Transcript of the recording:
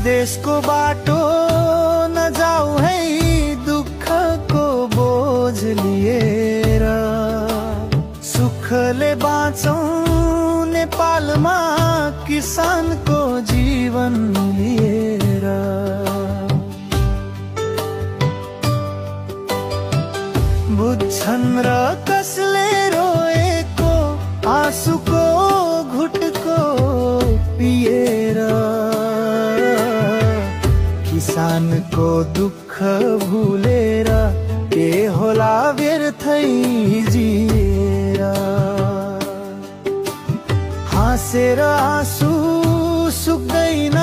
देशको बाटो नजाऊ है दुःखको बोझ लिएर, सुखले बाँचौं नेपालमा किसानको जीवन लिएर। बुझ्छन् र कसले रोएको आँसुको घुटको पिएर, किसानको दुःख भुलेर के होला व्यर्थै जिएर। हाँसेर आँसु सुक्दैन